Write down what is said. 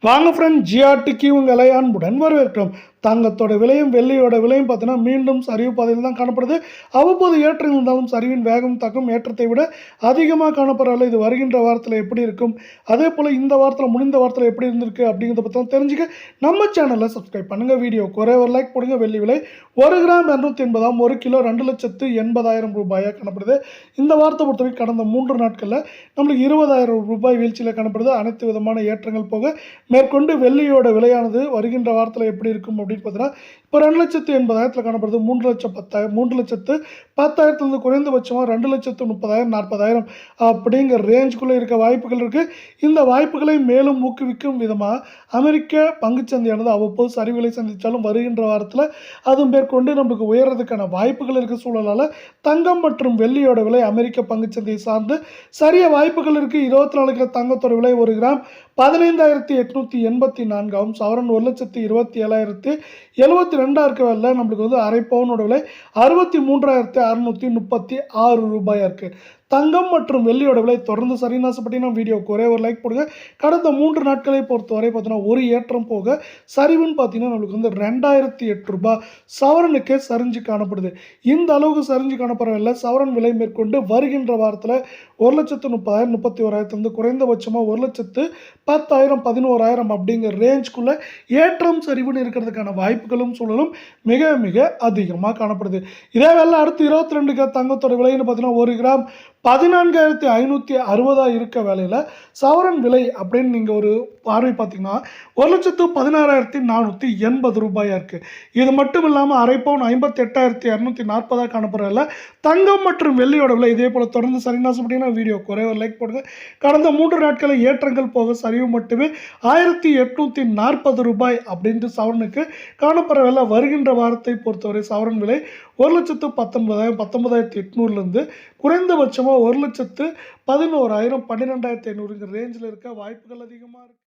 வாங்க ஃப்ரெண்ட், ஜிஆர்டிக்கு உங்களை அன்புடன் வரவேற்கிறோம். தங்கத்தோட விலையும் வெள்ளியோட விலையும் பார்த்தீங்கன்னா மீண்டும் சரிவு பாதையில் தான் காணப்படுது. அவ்வப்போது ஏற்றம் இருந்தாலும் சரிவின் வேகம் தக்கும் ஏற்றத்தை விட அதிகமாக காணப்படவில்லை. இது வருகின்ற வாரத்தில் எப்படி இருக்கும், அதே போல் இந்த வாரத்தில் முடிந்த வாரத்தில் எப்படி இருந்திருக்கு அப்படிங்கிறத பற்றி தெரிஞ்சுக்க நம்ம சேனலில் சப்ஸ்கிரைப் பண்ணுங்கள். வீடியோக்கு ஒரே ஒரு லைக் போடுங்க. வெள்ளி விலை 1 கிராம் 280, 1 கிலோ 2,80,000 ரூபாயாக காணப்படுது. இந்த வாரத்தை பொறுத்தவரைக்கும் கடந்த 3 நாட்களில் நம்மளுக்கு 20,000 ரூபாய் வீழ்ச்சியில் காணப்படுது. அனைத்து விதமான ஏற்றங்கள் போக மேற்கொண்டு வெள்ளியோட விலையானது வருகின்ற வாரத்தில் எப்படி இருக்கும் அப்படின்னு பார்த்தீங்கன்னா, இப்போ 2,80,000 காணப்படுது. 3,10,000 குறைந்தபட்சமாக 2,30,000 40,000 அப்படிங்கிற ரேஞ்சுக்குள்ளே இருக்க வாய்ப்புகள் இருக்குது. இந்த வாய்ப்புகளை மேலும் ஊக்குவிக்கும் விதமாக அமெரிக்க பங்குச்சந்தையானது அவ்வப்போது சரிவுகளை சந்தித்தாலும் வருகின்ற வாரத்தில் அது மேற்கொண்டு நம்மளுக்கு உயர்றதுக்கான வாய்ப்புகள் இருக்க சூழலால் தங்கம் மற்றும் வெள்ளியோட விலை அமெரிக்க பங்குச்சந்தையை சார்ந்து சரிய வாய்ப்புகள் இருக்குது. 24 கிலோ தங்கத்தோட விலை 1 கிராம் 15,884 சவரன் 1,27,072 இருக்க வேலை நம்மளுக்கு அரை பவுனோட விலை 63,636 ரூபாயாக இருக்குது. தங்கம் மற்றும் வெள்ளியோட விலை தொடர்ந்து சரின்னு ஆசைப்பட்டீங்கன்னா வீடியோக்கு ஒரே ஒரு லைக் போடுங்க. கடந்த 3 நாட்களை பொறுத்தவரை பார்த்தீங்கன்னா ஒரு ஏற்றம் போக சரிவுன்னு பார்த்தீங்கன்னா நம்மளுக்கு 2,008 ரூபாய் சவரனுக்கே சரிஞ்சு காணப்படுது. இந்த அளவுக்கு சரிஞ்சு காணப்படவில்லை. சவரன் விலை மேற்கொண்டு வருகின்ற வாரத்தில் 1,30,000 31,000 குறைந்தபட்சமாக 1,10,000 11,000 அப்படிங்கிற ரேஞ்சுக்குள்ளே ஏற்றம் சரிவுன்னு இருக்கிறதுக்கான வாய்ப்புகளும் சூழலும் மிக மிக அதிகமாக காணப்படுது. இதே வேலை அடுத்து 22 தங்கத்தோட விலைன்னு பார்த்தீங்கன்னா 1 கிராம் 14,560 இருக்க வேலையில் சவரன் விலை அப்படின்னு நீங்கள் ஒரு பார்வை பார்த்தீங்கன்னா 1,16,480 ரூபாயாக இருக்குது. இது மட்டும் இல்லாமல் அரை பவுன் 58,240 காணப்படுறதில்ல. தங்கம் மற்றும் வெள்ளியோட விலை இதே போல் தொடர்ந்து சரிநாசப்பட்டீங்கன்னா வீடியோ ஒரே ஒரு லைக் போடுங்க. கடந்த 3 நாட்களில் ஏற்றங்கள் போக சரிவு மட்டுமே 1,840 ரூபாய் அப்படின்ட்டு சவரனுக்கு காணப்படுற விலை. வருகின்ற வாரத்தை பொறுத்தவரை சவரன் விலை 1,19,000 19,800 குறைந்தபட்சமாக 1,11,000 12,500 ரேஞ்சில் இருக்க வாய்ப்புகள் அதிகமாக இருக்குது.